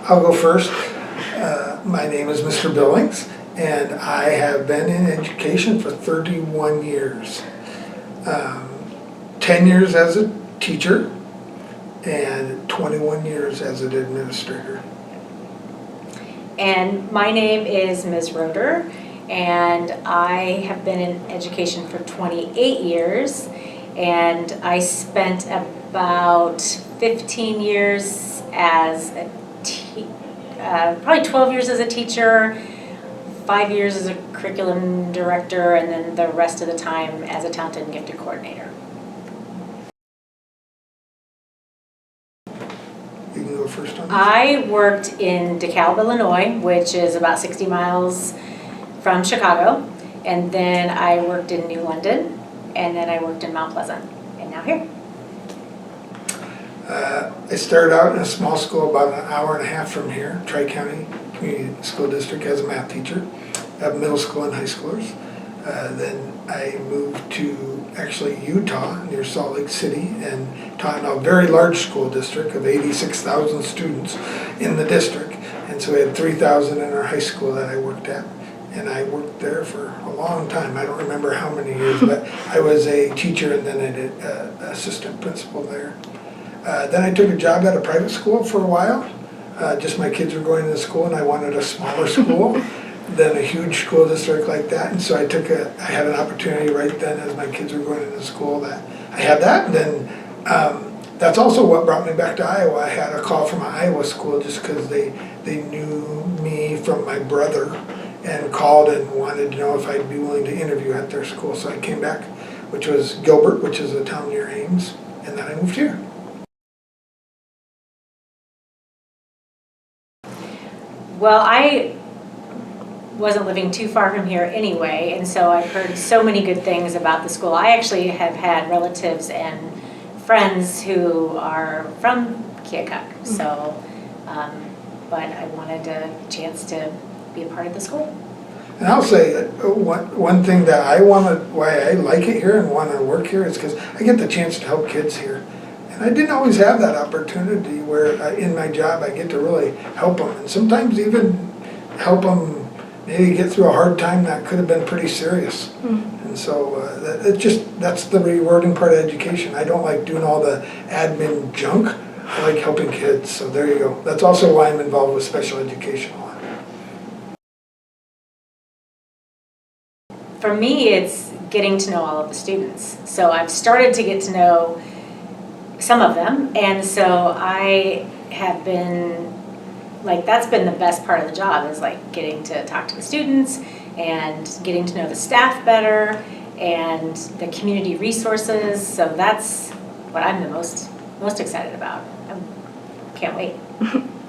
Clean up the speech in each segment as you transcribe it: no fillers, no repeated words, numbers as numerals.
I'll go first. My name is Mr. Billings, and I have been in education for 31 years. 10 years as a teacher and 21 years as an administrator. And my name is Ms. Roederer, and I have been in education for 28 years, and I spent about 15 years as a probably 12 years as a teacher, 5 years as a curriculum director, and then the rest of the time as a talented and gifted coordinator. You can go first on this. I worked in DeKalb, Illinois, which is about 60 miles from Chicago, and then I worked in New London, and then I worked in Mount Pleasant, and now here. I started out in a small school about an hour and a half from here, Tri-County Community School District, as a math teacher of middle school and high schoolers. Then I moved to actually Utah near Salt Lake City and taught in a very large school district of 86,000 students in the district. And so we had 3,000 in our high school that I worked at. And I worked there for a long time. I don't remember how many years, but I was a teacher and then I did assistant principal there. Then I took a job at a private school for a while. Just my kids were going to school and I wanted a smaller school than a huge school district like that. And so I had an opportunity right then as my kids were going into school that I had that. And then that's also what brought me back to Iowa. I had a call from an Iowa school just because they knew me from my brother and called and wanted to know if I'd be willing to interview at their school. So I came back, which was Gilbert, which is a town near Ames, and then I moved here. Well, I wasn't living too far from here anyway, and so I've heard so many good things about the school. I actually have had relatives and friends who are from Keokuk, so, but I wanted a chance to be a part of the school. And I'll say one thing that why I like it here and want to work here is because I get the chance to help kids here. And I didn't always have that opportunity where in my job I get to really help them and sometimes even help them maybe get through a hard time that could have been pretty serious. And so that's the rewarding part of education. I don't like doing all the admin junk. I like helping kids, so there you go. That's also why I'm involved with special education a lot. For me, it's getting to know all of the students. So I've started to get to know some of them, and so I have been, like, that's been the best part of the job, is like getting to talk to the students and getting to know the staff better and the community resources. So that's what I'm the most excited about. I can't wait.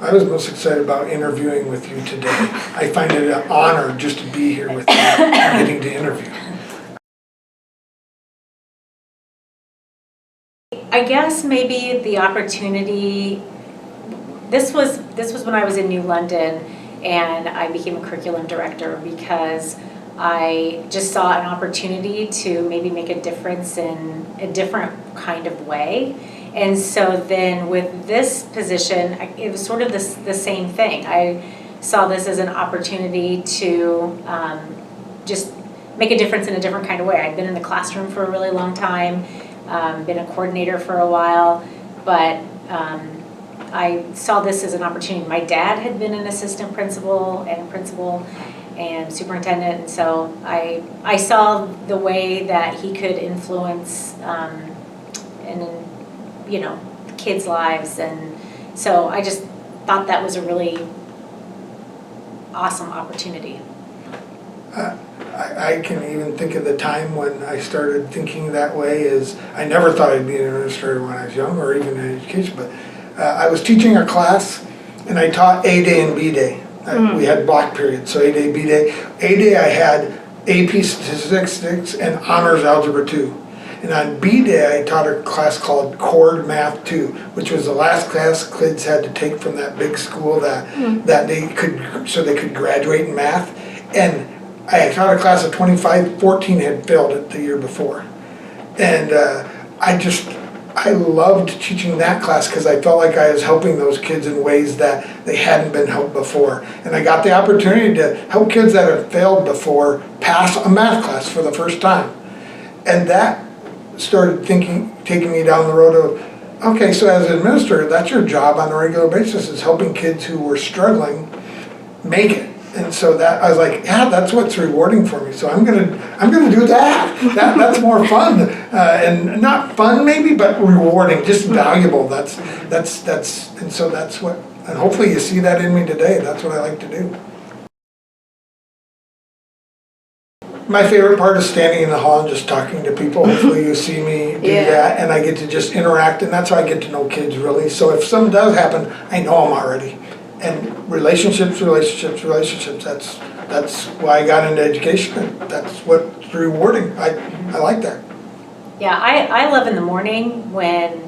I was most excited about interviewing with you today. I find it an honor just to be here with you and getting to interview. I guess maybe the opportunity, this was when I was in New London and I became a curriculum director because I just saw an opportunity to maybe make a difference in a different kind of way. And so then with this position, it was sort of the same thing. I saw this as an opportunity to just make a difference in a different kind of way. I'd been in the classroom for a really long time, been a coordinator for a while, but I saw this as an opportunity. My dad had been an assistant principal and superintendent, and so I saw the way that he could influence kids' lives, and so I just thought that was a really awesome opportunity. I can even think of the time when I started thinking that way. Is I never thought I'd be an administrator when I was young or even in education, but I was teaching a class and I taught A Day and B Day. We had block periods, so A Day, B Day. A Day I had AP Statistics and Honors Algebra 2. And on B Day, I taught a class called Cord Math 2, which was the last class kids had to take from that big school that they could graduate in math. And I taught a class of 25, 14 had failed it the year before. And I loved teaching that class because I felt like I was helping those kids in ways that they hadn't been helped before. And I got the opportunity to help kids that had failed before pass a math class for the first time. And that started taking me down the road of, okay, so as an administrator, that's your job on a regular basis, is helping kids who were struggling make it. And so that I was like, yeah, that's what's rewarding for me. So I'm gonna do that. That's more fun, and not fun maybe, but rewarding, just valuable. That's and so that's what. And hopefully you see that in me today. That's what I like to do. My favorite part is standing in the hall and just talking to people. Hopefully you see me do that, and I get to just interact, and that's how I get to know kids really. So if something does happen, I know them already. And relationships, that's why I got into education. That's what's rewarding. I like that. Yeah, I love in the morning when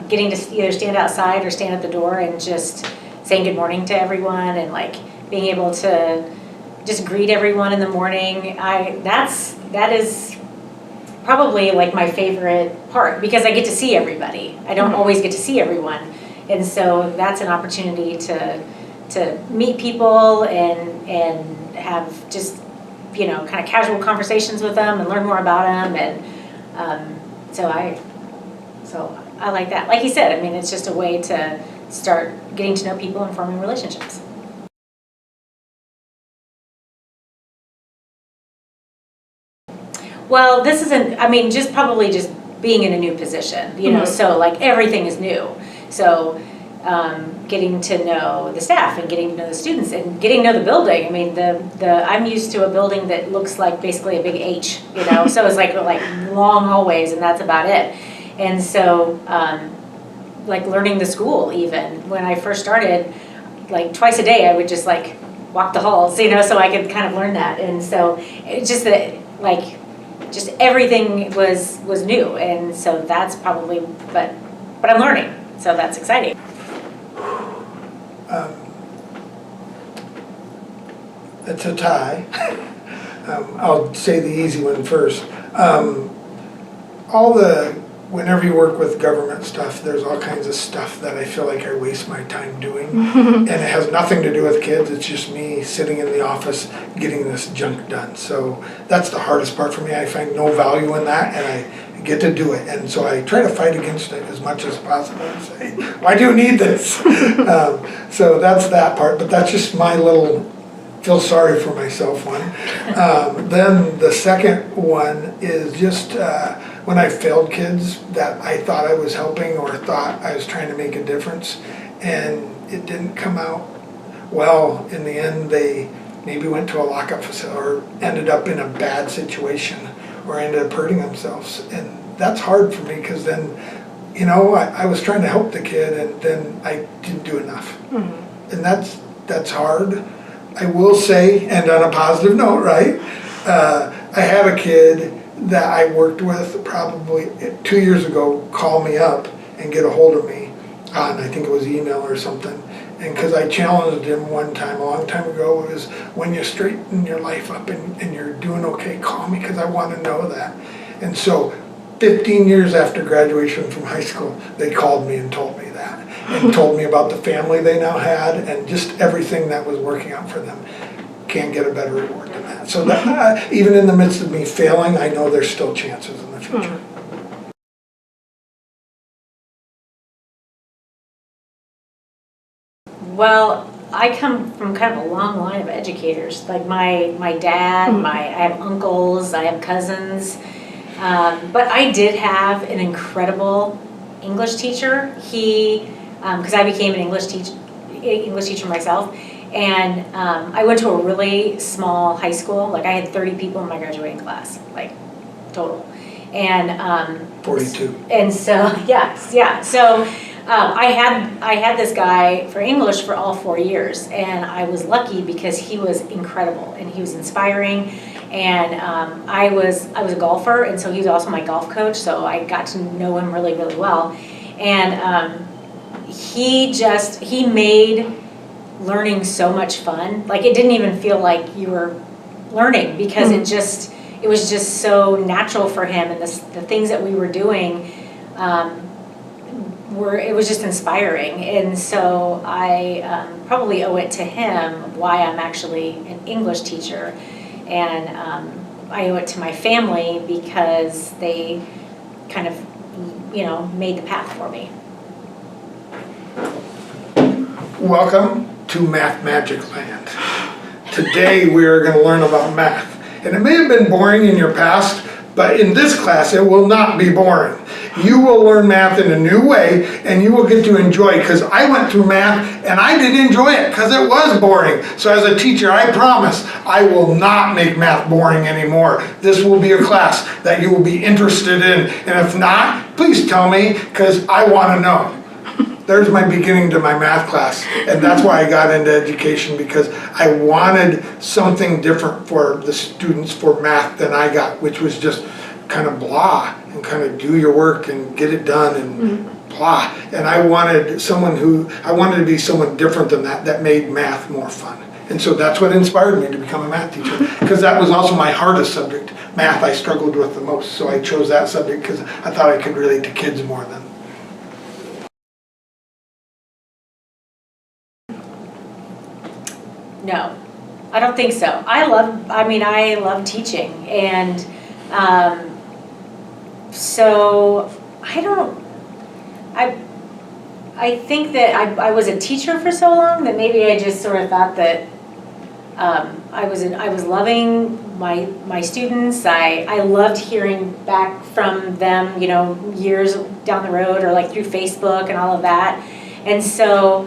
getting to either stand outside or stand at the door and just saying good morning to everyone, and like being able to just greet everyone in the morning. That is probably like my favorite part, because I get to see everybody. I don't always get to see everyone, and so that's an opportunity to meet people and have just, you know, kind of casual conversations with them and learn more about them, and so I like that. Like you said, I mean, it's just a way to start getting to know people and forming relationships. Well, this isn't, I mean, just probably just being in a new position, you know, so like everything is new. So getting to know the staff and getting to know the students and getting to know the building. I mean, I'm used to a building that looks like basically a big H, you know, so it's like long hallways, and that's about it. And so like learning the school, even when I first started, like twice a day I would just like walk the halls, you know, so I could kind of learn that. And so it's just that like just everything was new, and so that's probably, but I'm learning, so that's exciting. It's a tie. I'll say the easy one first. Whenever you work with government stuff, there's all kinds of stuff that I feel like I waste my time doing. And it has nothing to do with kids, it's just me sitting in the office getting this junk done. So that's the hardest part for me. I find no value in that, and I get to do it. And so I try to fight against it as much as possible and say, why do you need this? So that's that part, but that's just my little feel sorry for myself one. Then the second one is just when I failed kids that I thought I was helping or thought I was trying to make a difference, and it didn't come out well. In the end, they maybe went to a lockup facility or ended up in a bad situation or ended up hurting themselves. And that's hard for me, because then, you know, I was trying to help the kid, and then I didn't do enough. And that's hard. I will say, and on a positive note, right, I have a kid that I worked with probably 2 years ago call me up and get a hold of me on, I think it was email or something. And because I challenged him one time, a long time ago, it was, when you straighten your life up and you're doing okay, call me, because I want to know that. And so 15 years after graduation from high school, they called me and told me that, and told me about the family they now had and just everything that was working out for them. Can't get a better reward than that. So that, even in the midst of me failing, I know there's still chances in the future. Well, I come from kind of a long line of educators. Like my dad, I have uncles, I have cousins. But I did have an incredible English teacher. He, because I became an English teacher myself, and I went to a really small high school. Like I had 30 people in my graduating class, like total, and 42. And so yeah. So I had this guy for English for all 4 years, and I was lucky because he was incredible and he was inspiring. And I was a golfer, and so he was also my golf coach, so I got to know him really, really well. And he made learning so much fun. Like it didn't even feel like you were learning, because it was just so natural for him, and the things that we were doing it was just inspiring. And so I probably owe it to him why I'm actually an English teacher. And I owe it to my family because they kind of, made the path for me. Welcome to Math Magic Land. Today we are going to learn about math. And it may have been boring in your past, but in this class it will not be boring. You will learn math in a new way and you will get to enjoy it, because I went through math and I didn't enjoy it because it was boring. So as a teacher, I promise I will not make math boring anymore. This will be a class that you will be interested in. And if not, please tell me, because I want to know. There's my beginning to my math class, and that's why I got into education, because I wanted something different for the students for math than I got, which was just kind of blah, and kind of do your work and get it done and blah. And I wanted to be someone different than that made math more fun. And so that's what inspired me to become a math teacher, because that was also my hardest subject. Math I struggled with the most, so I chose that subject because I thought I could relate to kids more than. No, I don't think so. I love teaching, and so I think that I was a teacher for so long that maybe I just sort of thought that I was loving my students. I loved hearing back from them, years down the road, or like through Facebook and all of that. And so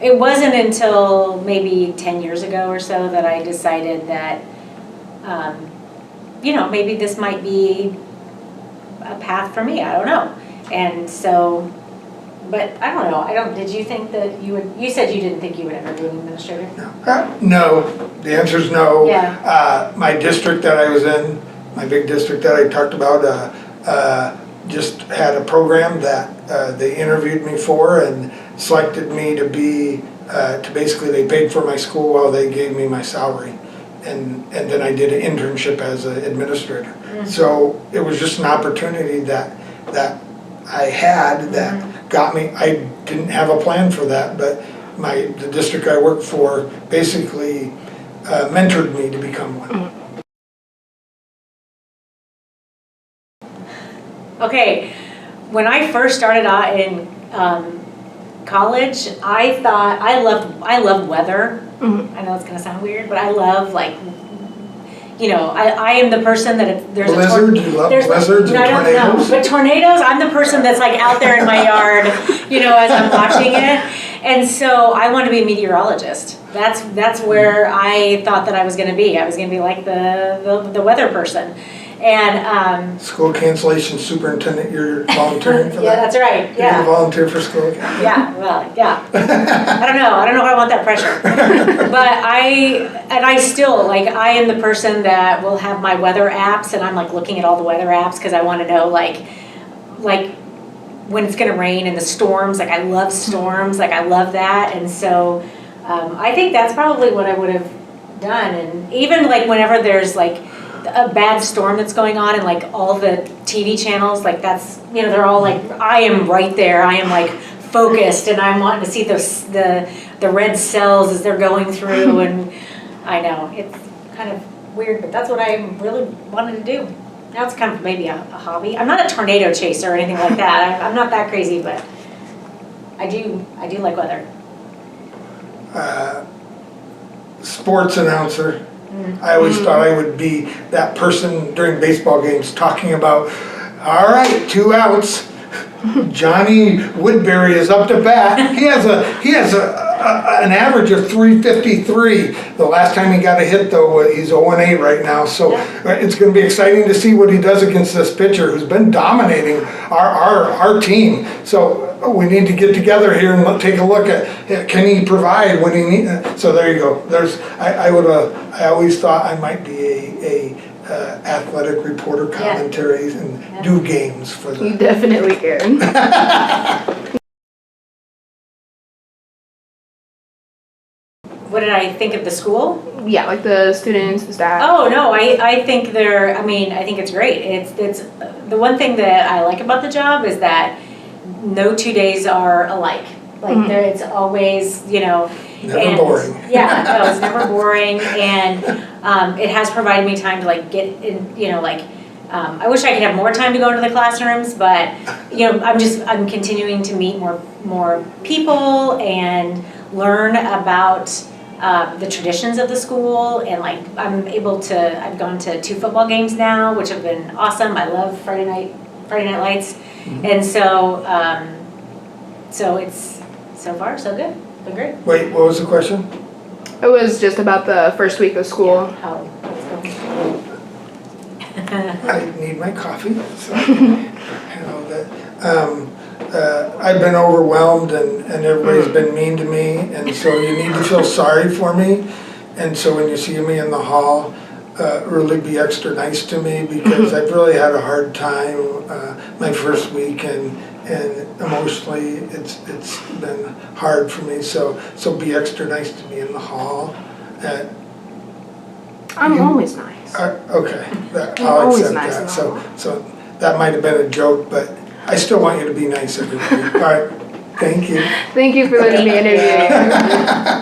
it wasn't until maybe 10 years ago or so that I decided that, maybe this might be a path for me. I don't know. And so, but I don't know. Did you think that you said you didn't think you would ever be an administrator? No. The answer is no. Yeah. My district that I was in, my big district that I talked about, just had a program that they interviewed me for and selected me to be, basically they paid for my school while they gave me my salary. And then I did an internship as an administrator. Mm-hmm. So it was just an opportunity that I had that got me. I didn't have a plan for that, but the district I worked for basically mentored me to become one. Okay, when I first started out in college, I thought I love weather. I know it's gonna sound weird, but I love I am the person that if there's blizzards, you love blizzards and tornadoes? But tornadoes, I'm the person that's like out there in my yard, as I'm watching it. And so I want to be a meteorologist. That's where I thought that I was gonna be. I was gonna be like the weather person. And school cancellation superintendent, you're volunteering for that? Yeah, that's right. Yeah. You're gonna volunteer for school cancellation? Yeah, well, yeah. I don't know if I want that pressure. But I still, I am the person that will have my weather apps, and I'm looking at all the weather apps because I want to know like when it's gonna rain and the storms. I love storms, I love that. And so I think that's probably what I would have done. And even whenever there's a bad storm that's going on, and all the TV channels, that's, they're all I am right there. I am focused, and I'm wanting to see the red cells as they're going through. And I know it's kind of weird, but that's what I really wanted to do. Now it's kind of maybe a hobby. I'm not a tornado chaser or anything like that. I'm not that crazy, but I do like weather. Sports announcer. I always thought I would be that person during baseball games talking about, all right, 2 outs. Johnny Woodbury is up to bat. He has an average of 353. The last time he got a hit, though, he's 0-8 right now. So it's going to be exciting to see what he does against this pitcher who's been dominating our team. So we need to get together here and take a look at, can he provide when he needs. So there you go. I always thought I might be a athletic reporter, commentaries, and do games for them. You definitely can. What did I think of the school? Yeah, the students, the staff. Oh no, I think I think it's great. It's the one thing that I like about the job is that no 2 days are alike. Like there, it's always, Never and- boring. Yeah, no, it's never boring, and it has provided me time to like get in, I wish I could have more time to go into the classrooms, but I'm continuing to meet more people and learn about the traditions of the school, and like I've gone to 2 football games now, which have been awesome. I love Friday night lights, and so it's so far so good. Been great. Wait, what was the question? It was just about the first week of school. How it's going. I need my coffee, so handle that. I've been overwhelmed and everybody's been mean to me, and so you need to feel sorry for me. And so when you see me in the hall, really be extra nice to me, because I've really had a hard time my first week, and emotionally it's been hard for me. So be extra nice to me in the hall. I'm always nice. Okay, You're I'll always accept nice that. in the So, hall. so that might have been a joke, but I still want you to be nice, everybody. All right, thank you. Thank you for letting me interview you.